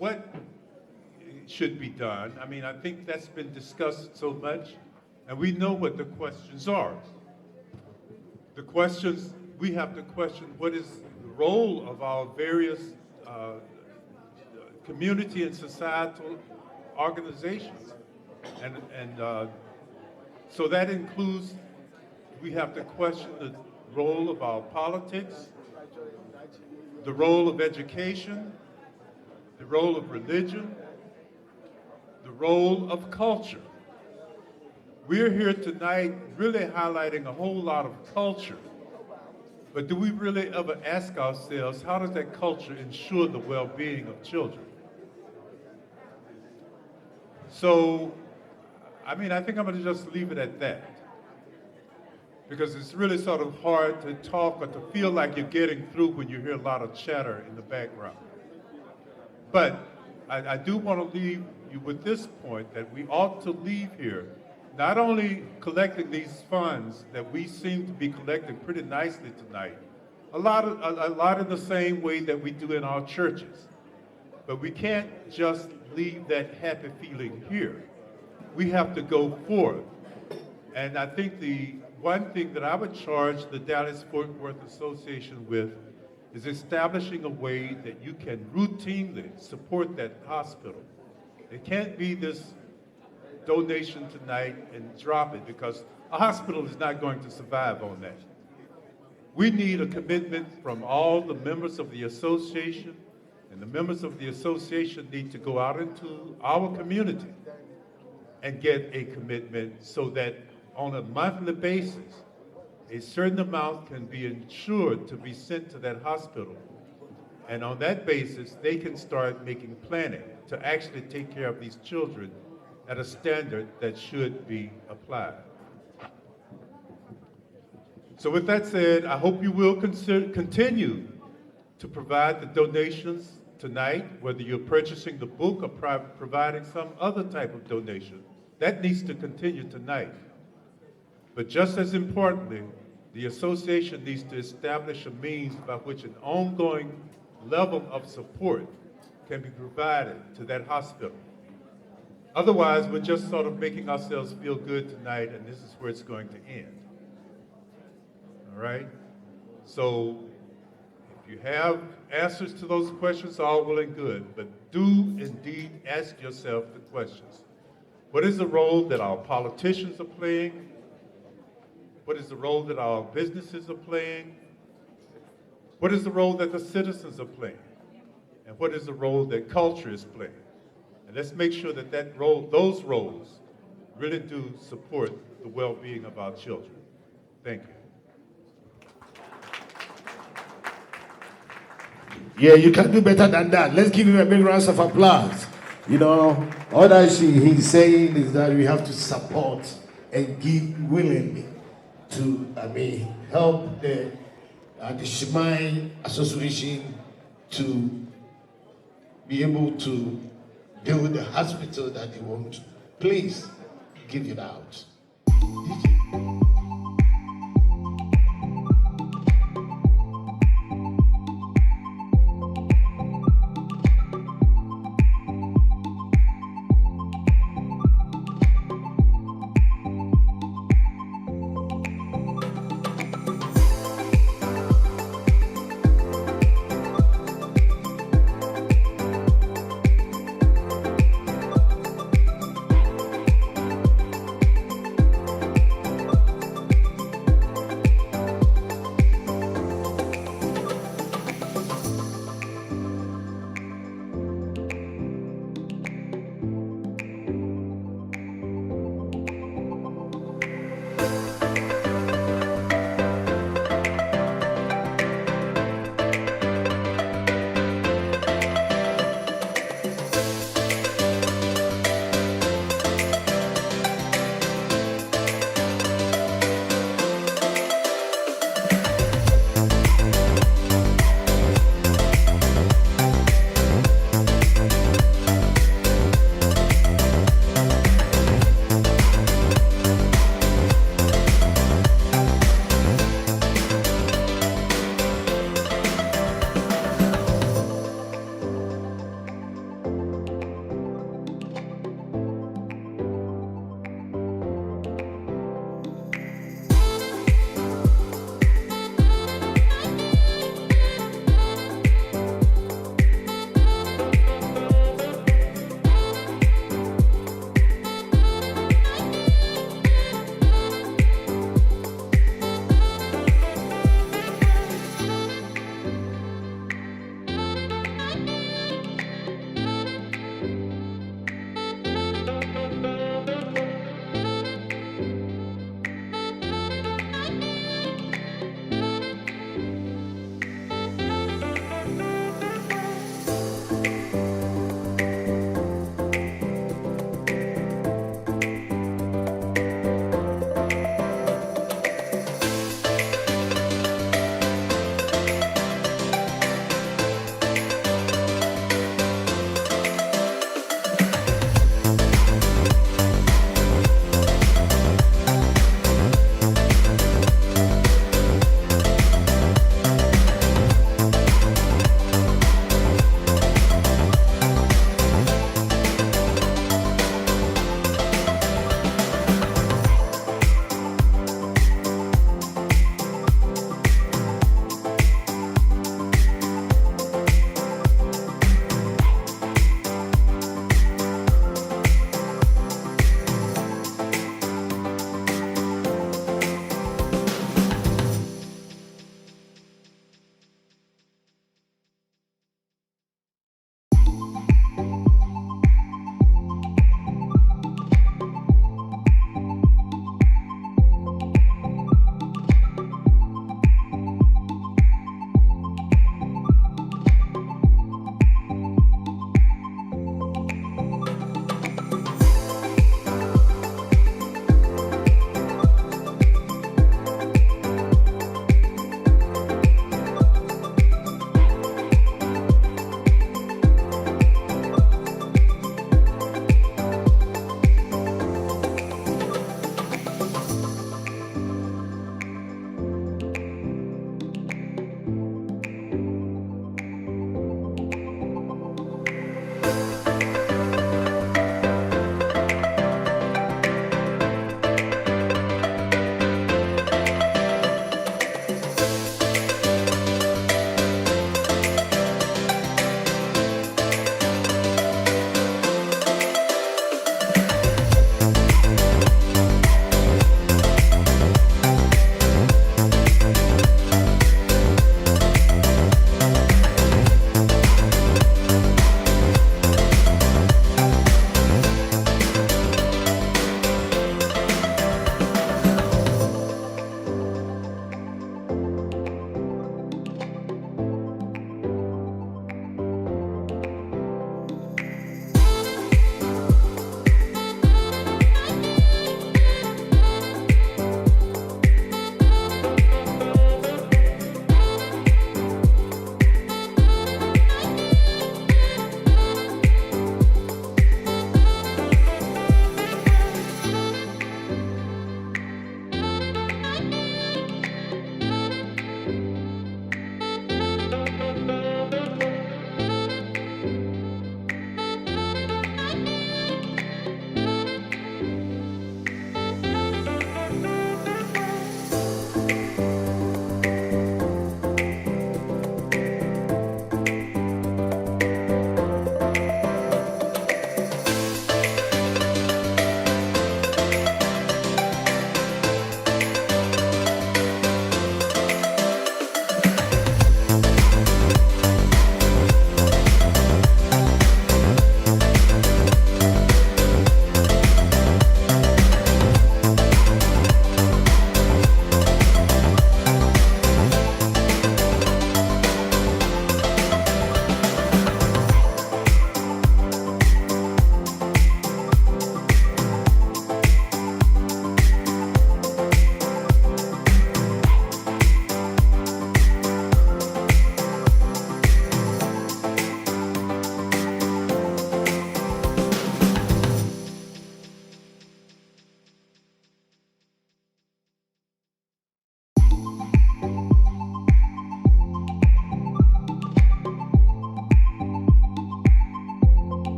what should be done. I mean, I think that's been discussed so much, and we know what the questions are. The questions, we have to question what is the role of our various community and societal organizations. And so that includes, we have to question the role of our politics, the role of education, the role of religion, the role of culture. We're here tonight really highlighting a whole lot of culture, but do we really ever ask ourselves, how does that culture ensure the well-being of children? So, I mean, I think I'm gonna just leave it at that, because it's really sort of hard to talk or to feel like you're getting through when you hear a lot of chatter in the background. But I do want to leave you with this point, that we ought to leave here not only collecting these funds that we seem to be collecting pretty nicely tonight, a lot in the same way that we do in our churches. But we can't just leave that happy feeling here. We have to go forward. And I think the one thing that I would charge the Dallas-Fort Worth Association with is establishing a way that you can routinely support that hospital. It can't be this donation tonight and drop it, because a hospital is not going to survive on that. We need a commitment from all the members of the association, and the members of the association need to go out into our community and get a commitment so that on a monthly basis, a certain amount can be ensured to be sent to that hospital. And on that basis, they can start making planning to actually take care of these children at a standard that should be applied. So with that said, I hope you will continue to provide the donations tonight, whether you're purchasing the book or providing some other type of donation. That needs to continue tonight. But just as importantly, the association needs to establish a means by which an ongoing level of support can be provided to that hospital. Otherwise, we're just sort of making ourselves feel good tonight, and this is where it's going to end. All right? So if you have answers to those questions, all well and good, but do indeed ask yourself the questions. What is the role that our politicians are playing? What is the role that our businesses are playing? What is the role that the citizens are playing? And what is the role that culture is playing? And let's make sure that those roles really do support the well-being of our children. Thank you. Yeah, you can do better than that. Let's give him a big round of applause. You know, all that he's saying is that we have to support and give willingly to, help the Shemai Association to be able to build the hospital that they want. Please give it out.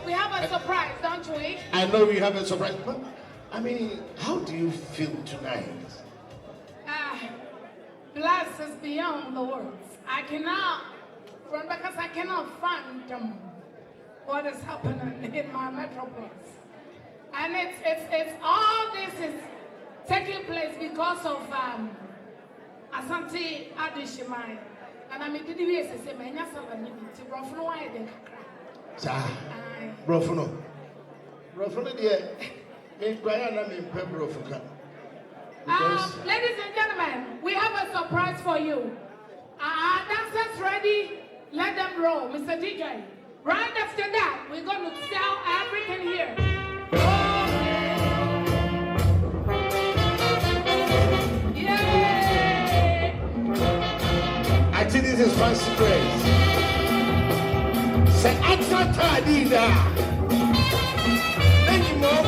We have a surprise, don't we? I know we have a surprise, but I mean, how do you feel tonight? Blessed is beyond the words. I cannot, because I cannot fathom what is happening in my metropolis. And it's all this is taking place because of Asante Adehyeman. And I mean, did you say, "Manya Salani, Brofno, I didn't cry." Brofno, dear, me Brian, I mean, Brofno. Ladies and gentlemen, we have a surprise for you. Our dancers ready? Let them roll, Mr. DJ. Right after that, we're going to sell everything here. Yay! I think this is fancy praise. Say, Asante Adehyeman. Thank you, Mom.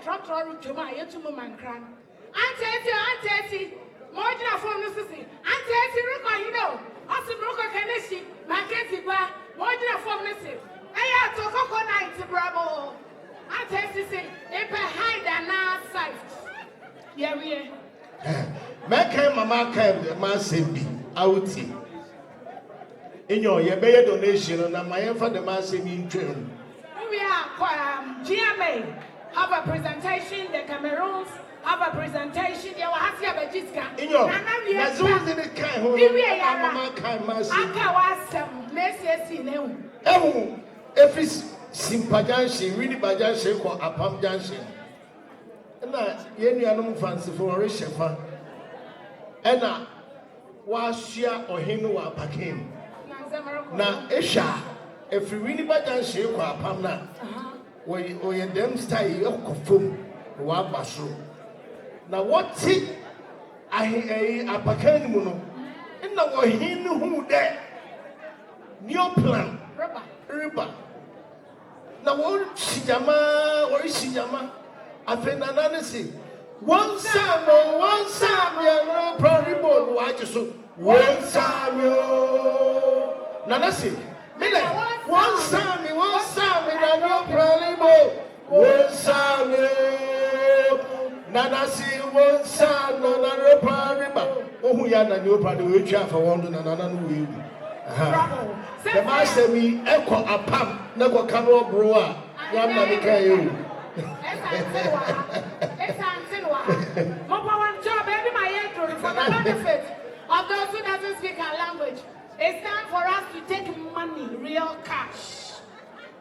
trotro to my man cran. Auntie, Mojina from the city. Auntie, you know, also broker Kenishi, Mackenzie Bar, Mojina from the city. I have to coconut, bravo. Auntie, say, if I hide and now sight. Yeah, we Make Mama came, man, save me. Out here. In your donation, and my for the man save me in turn. We are GMA have a presentation, the Cameroons have a presentation, you will have a Jiska. In your Nazuz in the kind who Mama can mass. I can't some messages in them. Oh, if it's Simpajanshi, really Bajanshi or Apam Janshi. And that Yenny Anum fancy for a shefa. And that was share or him who are packing. Now, Esha, if you really Bajanshi or Apamna. When you them style of kofum, wa basu. Now what it I apakani muno. And now what he knew who there. New plan. Riba. Now what Shijama or Shijama? I think another say one Samuel, no probably more. Why just so one Samuel? Nanasi. One Samuel, and no problem. One Samuel, Nanasi, one Samuel, no problem. Oh, we are no problem. We try for one and another. The master me echo a pump, never come up, bro. Yamma, you. Job, every my entry for the benefit of those who doesn't speak our language. It's time for us to take money, real cash.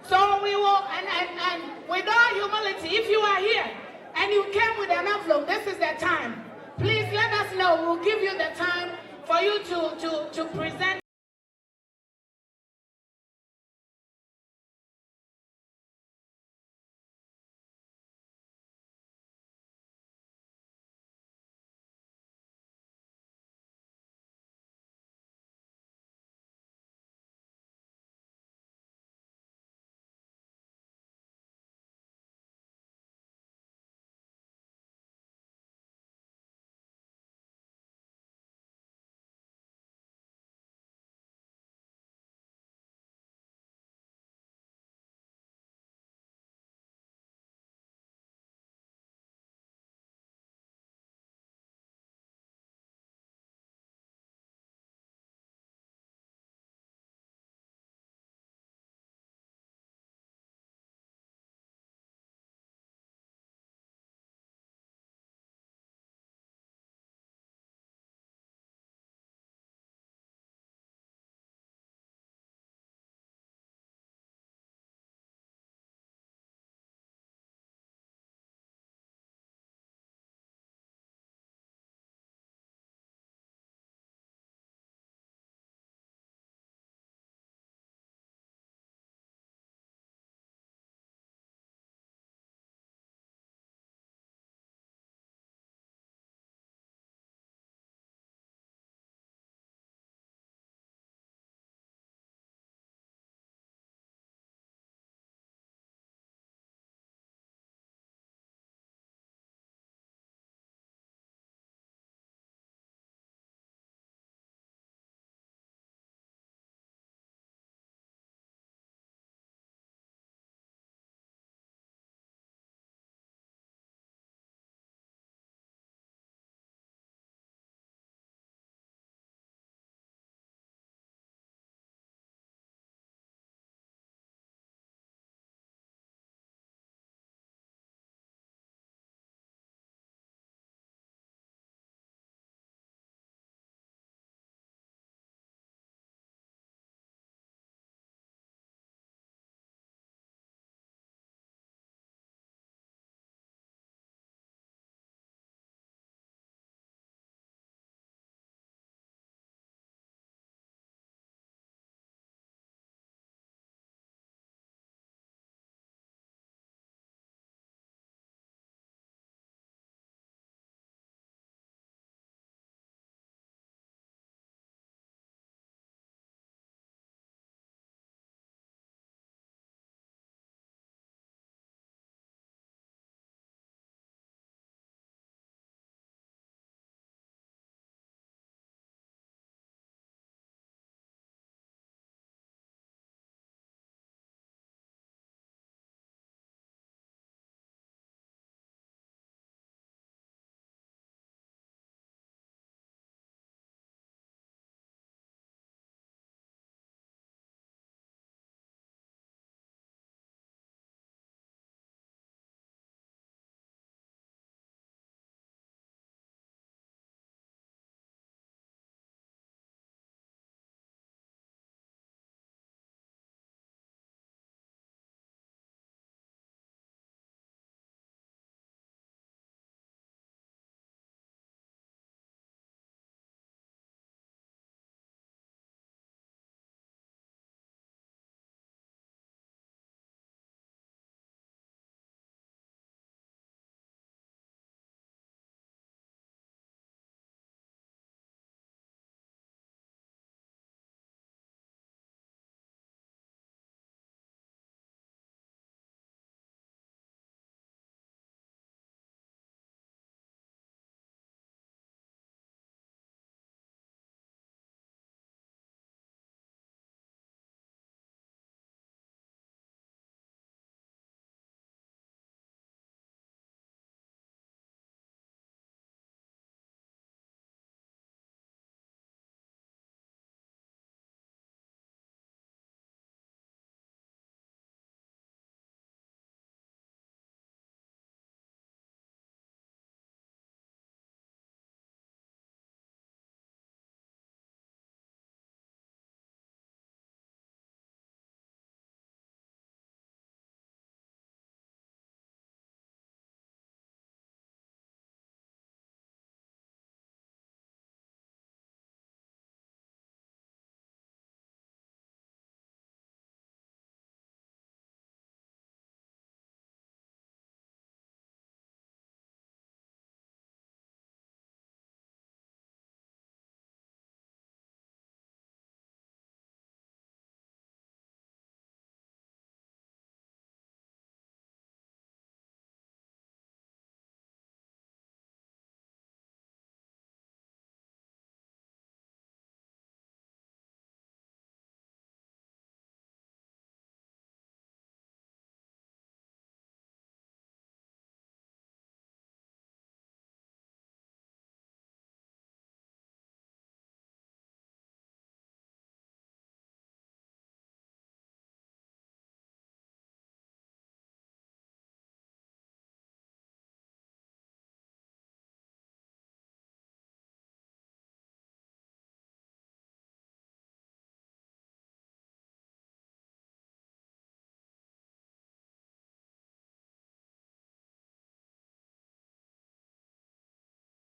So we will, and with all humility, if you are here and you came with an envelope, this is the time. Please let us know. We'll give you the time for you to present.